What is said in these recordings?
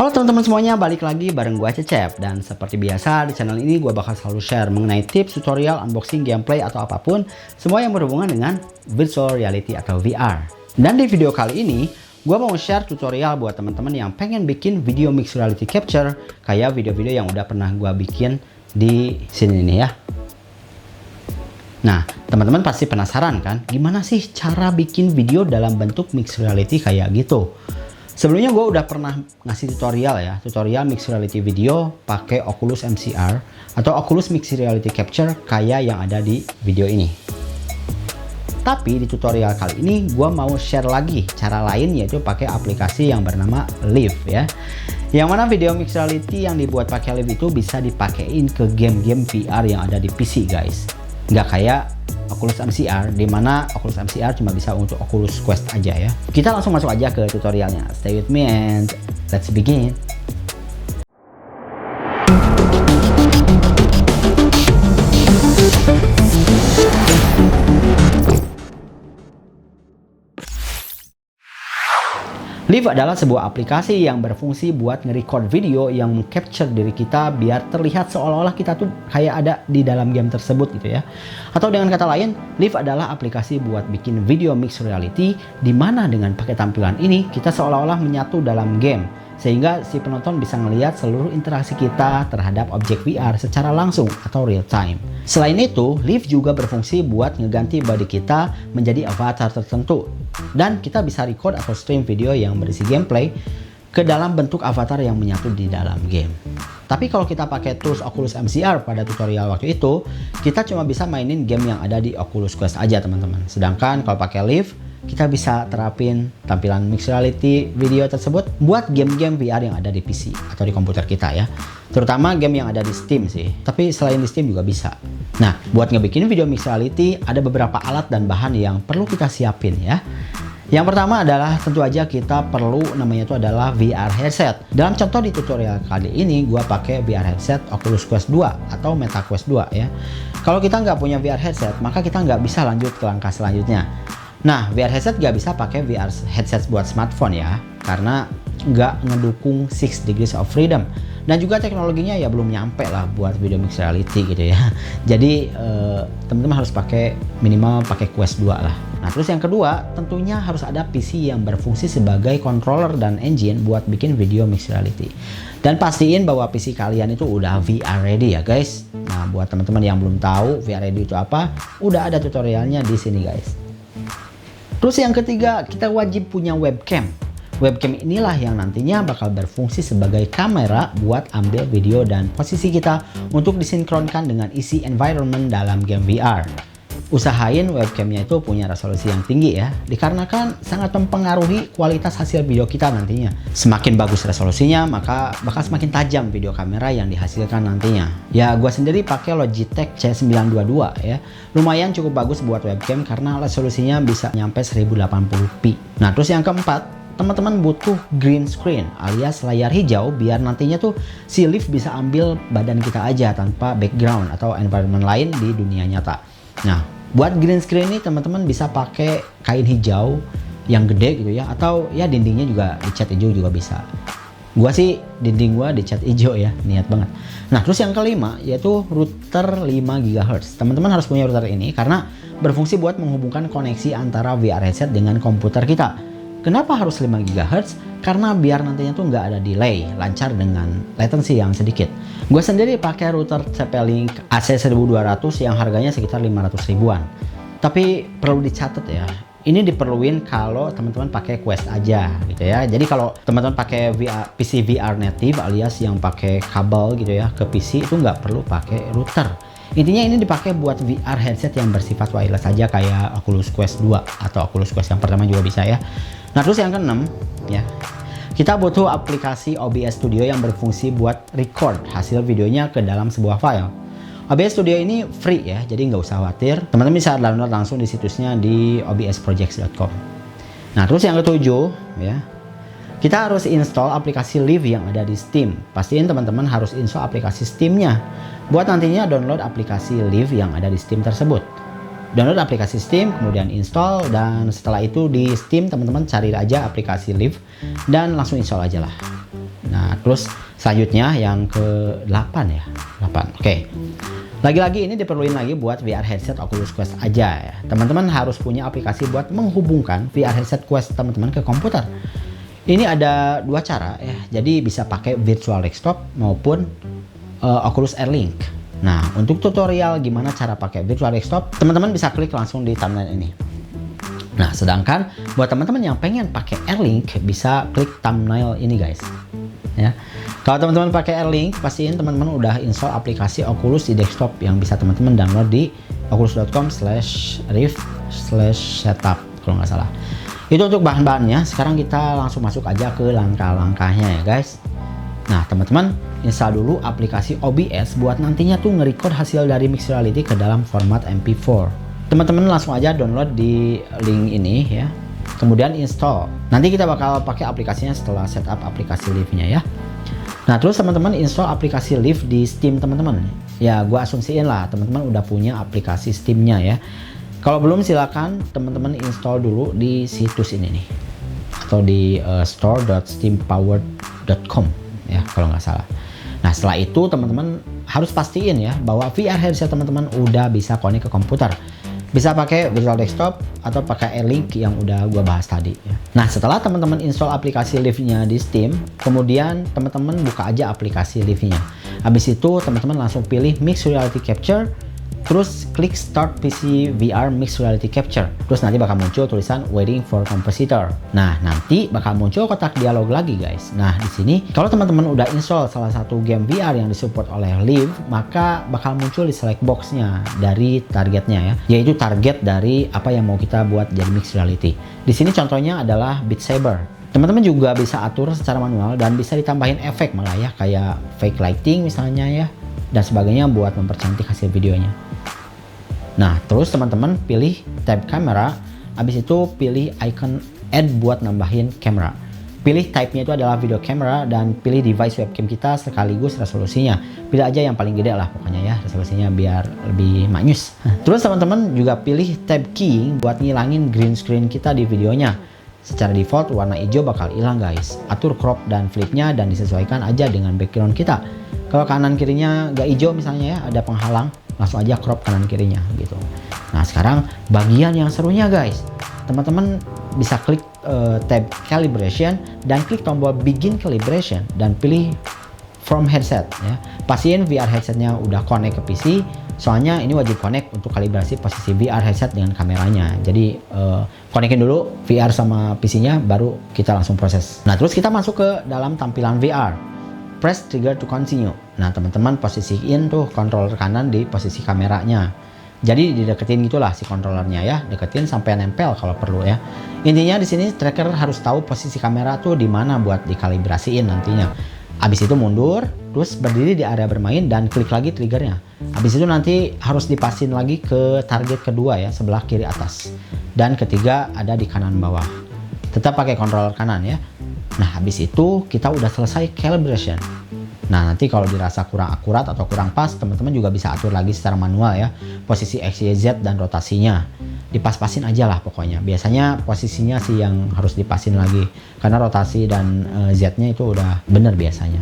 Halo teman-teman semuanya, balik lagi bareng gue Cecep. Dan seperti biasa di channel ini gue bakal selalu share mengenai tips, tutorial, unboxing, gameplay, atau apapun semua yang berhubungan dengan virtual reality atau VR. Dan di video kali ini gue mau share tutorial buat teman-teman yang pengen bikin video mixed reality capture kayak video-video yang udah pernah gue bikin di sini nih ya. Nah, teman-teman pasti penasaran kan, gimana sih cara bikin video dalam bentuk mixed reality kayak gitu? Sebelumnya gue udah pernah ngasih tutorial mixed reality video pakai Oculus MCR atau Oculus Mixed Reality Capture kayak yang ada di video ini. Tapi di tutorial kali ini gue mau share lagi cara lain, yaitu pakai aplikasi yang bernama Live ya. Yang mana video mixed reality yang dibuat pakai Live itu bisa dipakein ke game-game VR yang ada di PC guys. Nggak kayak Oculus MCR, dimana Oculus MCR cuma bisa untuk Oculus Quest aja ya. Kita langsung masuk aja ke tutorialnya. Stay with me and let's begin. Live adalah sebuah aplikasi yang berfungsi buat nge-record video yang meng-capture diri kita biar terlihat seolah-olah kita tuh kayak ada di dalam game tersebut gitu ya. Atau dengan kata lain, Live adalah aplikasi buat bikin video mixed reality di mana dengan pakai tampilan ini kita seolah-olah menyatu dalam game, sehingga si penonton bisa ngelihat seluruh interaksi kita terhadap objek VR secara langsung atau real time. Selain itu, Live juga berfungsi buat ngeganti body kita menjadi avatar tertentu. Dan kita bisa record atau stream video yang berisi gameplay ke dalam bentuk avatar yang menyatu di dalam game. Tapi kalau kita pakai tools Oculus MCR pada tutorial waktu itu, kita cuma bisa mainin game yang ada di Oculus Quest aja teman-teman. Sedangkan kalau pakai Live, kita bisa terapin tampilan mixed reality video tersebut buat game-game VR yang ada di PC atau di komputer kita ya. Terutama game yang ada di Steam sih, tapi selain di Steam juga bisa. Nah, buat ngebikin video mixed reality ada beberapa alat dan bahan yang perlu kita siapin ya. Yang pertama adalah tentu aja kita perlu, namanya itu adalah VR headset. Dalam contoh di tutorial kali ini gue pakai VR headset Oculus Quest 2 atau Meta Quest 2 ya. Kalau kita nggak punya VR headset, maka kita nggak bisa lanjut ke langkah selanjutnya. Nah, VR headset nggak bisa pakai VR headset buat smartphone ya, karena nggak ngedukung 6 degrees of freedom. Dan juga teknologinya ya belum nyampe lah buat video mixed reality gitu ya. Jadi teman-teman harus pakai minimal pakai Quest 2 lah. Nah, terus yang kedua tentunya harus ada PC yang berfungsi sebagai controller dan engine buat bikin video mixed reality. Dan pastiin bahwa PC kalian itu udah VR ready ya guys. Nah, buat teman-teman yang belum tahu VR ready itu apa, udah ada tutorialnya di sini guys. Terus yang ketiga, kita wajib punya webcam. Webcam inilah yang nantinya bakal berfungsi sebagai kamera buat ambil video dan posisi kita untuk disinkronkan dengan isi environment dalam game VR. Usahain webcamnya itu punya resolusi yang tinggi ya, dikarenakan sangat mempengaruhi kualitas hasil video kita nantinya. Semakin bagus resolusinya, maka bakal semakin tajam video kamera yang dihasilkan nantinya. Ya, gua sendiri pakai Logitech C922 ya. Lumayan cukup bagus buat webcam karena resolusinya bisa nyampe 1080p. Nah, terus yang keempat, teman-teman butuh green screen alias layar hijau biar nantinya tuh si Live bisa ambil badan kita aja tanpa background atau environment lain di dunia nyata. Nah, buat green screen ini teman-teman bisa pakai kain hijau yang gede gitu ya, atau ya dindingnya juga dicat hijau juga bisa. Gua sih dinding gua dicat hijau ya, niat banget. Nah, terus yang kelima yaitu router 5 GHz. Teman-teman harus punya router ini karena berfungsi buat menghubungkan koneksi antara VR headset dengan komputer kita. Kenapa harus 5 GHz? Karena biar nantinya tuh nggak ada delay, lancar dengan latency yang sedikit. Gue sendiri pakai router TP-Link AC1200 yang harganya sekitar 500 ribuan. Tapi perlu dicatat ya, ini diperluin kalau teman-teman pakai Quest aja gitu ya. Jadi kalau teman-teman pakai PC VR native alias yang pakai kabel gitu ya ke PC, itu nggak perlu pakai router. Intinya ini dipakai buat VR headset yang bersifat wireless saja kayak Oculus Quest 2 atau Oculus Quest yang pertama juga bisa ya. Nah, terus yang keenam ya, kita butuh aplikasi OBS Studio yang berfungsi buat record hasil videonya ke dalam sebuah file. OBS Studio ini free ya, jadi nggak usah khawatir. Teman-teman bisa download langsung di situsnya di obsprojects.com. Nah, terus yang ketujuh ya, kita harus install aplikasi Live yang ada di Steam. Pastiin teman-teman harus install aplikasi Steam-nya buat nantinya download aplikasi Live yang ada di Steam tersebut. Download aplikasi Steam, kemudian install, dan setelah itu di Steam teman-teman cari aja aplikasi Live dan langsung install aja lah. Nah, terus selanjutnya yang ke-8 ya. 8. Oke. Lagi-lagi ini diperluin lagi buat VR headset Oculus Quest aja ya. Teman-teman harus punya aplikasi buat menghubungkan VR headset Quest teman-teman ke komputer. Ini ada dua cara ya. Jadi bisa pakai virtual desktop maupun Oculus Air Link. Nah, untuk tutorial gimana cara pakai virtual desktop, teman-teman bisa klik langsung di thumbnail ini. Nah, sedangkan buat teman-teman yang pengen pakai Air Link bisa klik thumbnail ini guys. Ya. Kalau teman-teman pakai Air Link, pastiin teman-teman udah install aplikasi Oculus di desktop yang bisa teman-teman download di oculus.com/rift/setup kalau nggak salah. Itu untuk bahan-bahannya. Sekarang kita langsung masuk aja ke langkah-langkahnya ya guys. Nah, teman-teman install dulu aplikasi OBS buat nantinya tuh nge-record hasil dari mixed reality ke dalam format MP4. Teman-teman langsung aja download di link ini ya. Kemudian install. Nanti kita bakal pakai aplikasinya setelah setup aplikasi Live-nya ya. Nah, terus teman-teman install aplikasi Live di Steam teman-teman. Ya, gua asumsiin lah teman-teman udah punya aplikasi Steam-nya ya. Kalau belum silakan teman-teman install dulu di situs ini nih. Atau di store.steampowered.com ya kalau nggak salah. Nah, setelah itu teman-teman harus pastiin ya bahwa VR headset teman-teman udah bisa connect ke komputer. Bisa pakai virtual desktop atau pakai Air Link yang udah gua bahas tadi ya. Nah, setelah teman-teman install aplikasi Live-nya di Steam, kemudian teman-teman buka aja aplikasi Live-nya. Habis itu teman-teman langsung pilih Mixed Reality Capture, terus klik Start PC VR Mixed Reality Capture. Terus nanti bakal muncul tulisan Waiting for Compositor. Nah, nanti bakal muncul kotak dialog lagi guys. Nah, di sini kalau teman-teman udah install salah satu game VR yang disupport oleh Live, maka bakal muncul di select box-nya dari targetnya ya, yaitu target dari apa yang mau kita buat jadi Mixed Reality. Di sini contohnya adalah Beat Saber. Teman-teman juga bisa atur secara manual dan bisa ditambahin efek malah ya, kayak fake lighting misalnya ya, dan sebagainya buat mempercantik hasil videonya. Nah, terus teman-teman pilih tab kamera, habis itu pilih icon add buat nambahin kamera. Pilih type-nya itu adalah video camera dan pilih device webcam kita sekaligus resolusinya. Pilih aja yang paling gede lah pokoknya ya, resolusinya biar lebih maknyus. Terus teman-teman juga pilih tab keying buat ngilangin green screen kita di videonya. Secara default warna hijau bakal hilang guys. Atur crop dan flipnya dan disesuaikan aja dengan background kita. Kalau kanan kirinya gak hijau misalnya ya, ada penghalang, langsung aja crop kanan kirinya gitu. Nah, sekarang bagian yang serunya guys. Teman-teman bisa klik tab calibration dan klik tombol begin calibration dan pilih from headset ya. Pastiin VR headsetnya udah connect ke PC. Soalnya ini wajib connect untuk kalibrasi posisi VR headset dengan kameranya. Jadi connectin dulu VR sama PC-nya baru kita langsung proses. Nah, terus kita masuk ke dalam tampilan VR. Press trigger to continue. Nah, teman-teman posisiin tuh controller kanan di posisi kameranya. Jadi dideketin gitulah si controllernya ya, deketin sampai nempel kalau perlu ya. Intinya di sini tracker harus tahu posisi kamera tuh di mana buat dikalibrasiin nantinya. Habis itu mundur, terus berdiri di area bermain dan klik lagi triggernya. Habis itu nanti harus dipasin lagi ke target kedua ya, sebelah kiri atas. Dan ketiga ada di kanan bawah. Tetap pakai controller kanan ya. Nah, habis itu kita udah selesai calibration. Nah, nanti kalau dirasa kurang akurat atau kurang pas, teman-teman juga bisa atur lagi secara manual ya, posisi X, Y, Z dan rotasinya. Dipas-pasin aja lah pokoknya. Biasanya posisinya sih yang harus dipasin lagi, karena rotasi dan Z-nya itu udah bener biasanya.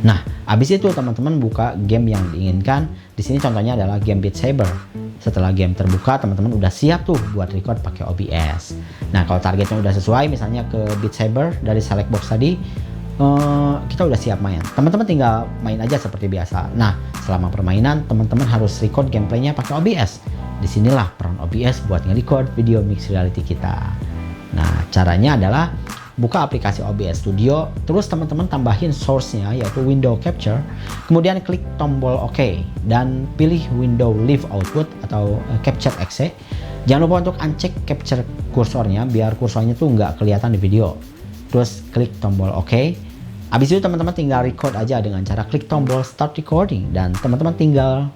Nah, habis itu teman-teman buka game yang diinginkan. Di sini contohnya adalah game Beat Saber. Setelah game terbuka, teman-teman udah siap tuh buat record pakai OBS. Nah, kalau targetnya udah sesuai, misalnya ke Beat Saber dari select box tadi, kita udah siap main. Teman-teman tinggal main aja seperti biasa. Nah, selama permainan, teman-teman harus record gameplaynya pakai OBS. Disinilah peran OBS buat nge-record video mixed reality kita. Nah, caranya adalah buka aplikasi OBS Studio, terus teman-teman tambahin source-nya yaitu window capture, kemudian klik tombol OK dan pilih window leave output atau capture exe. Jangan lupa untuk uncheck capture kursornya biar kursornya tuh nggak kelihatan di video. Terus klik tombol OK. Habis itu teman-teman tinggal record aja dengan cara klik tombol start recording dan teman-teman tinggal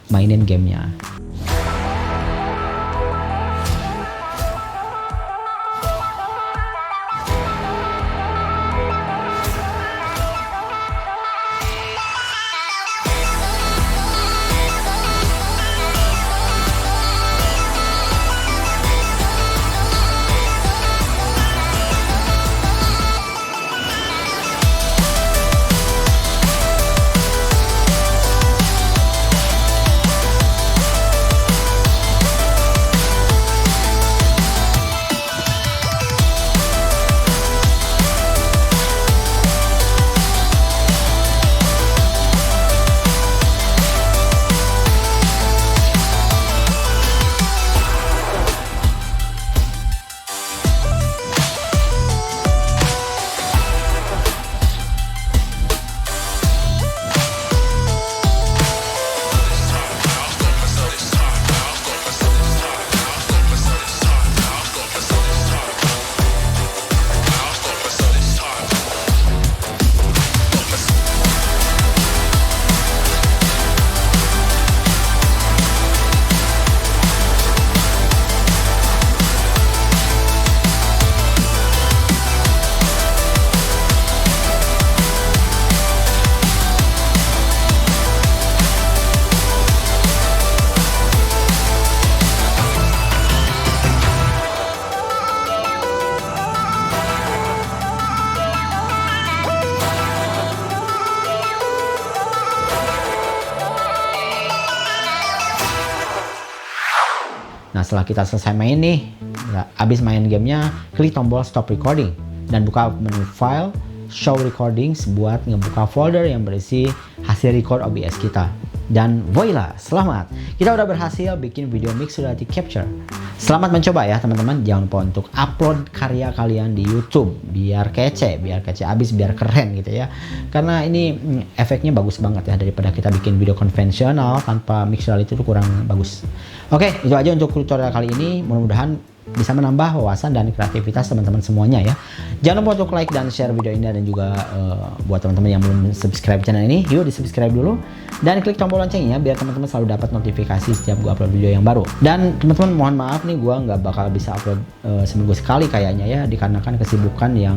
mainin gamenya. Nah, setelah kita selesai main nih, habis main gamenya, klik tombol stop recording dan buka menu file, show recordings buat ngebuka folder yang berisi hasil record OBS kita. Dan voila, selamat, kita udah berhasil bikin video mix Audacity Capture. Selamat mencoba ya teman-teman. Jangan lupa untuk upload karya kalian di YouTube biar kece abis, biar keren gitu ya. Karena ini efeknya bagus banget ya, daripada kita bikin video konvensional tanpa mix Audacity itu kurang bagus. Oke, itu aja untuk tutorial kali ini. Mudah-mudahan bisa menambah wawasan dan kreativitas teman-teman semuanya ya. Jangan lupa untuk like dan share video ini, dan juga buat teman-teman yang belum subscribe channel ini, yuk di subscribe dulu dan klik tombol loncengnya biar teman-teman selalu dapat notifikasi setiap gua upload video yang baru. Dan teman-teman mohon maaf nih, gua nggak bakal bisa upload seminggu sekali kayaknya ya, dikarenakan kesibukan yang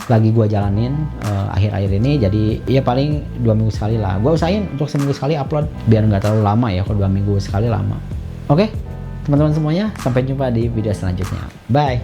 lagi gua jalanin akhir-akhir ini. Jadi ya paling 2 minggu sekali lah. Gua usahain untuk seminggu sekali upload biar nggak terlalu lama ya, kalau 2 minggu sekali lama. Oke? Teman-teman semuanya, sampai jumpa di video selanjutnya. Bye!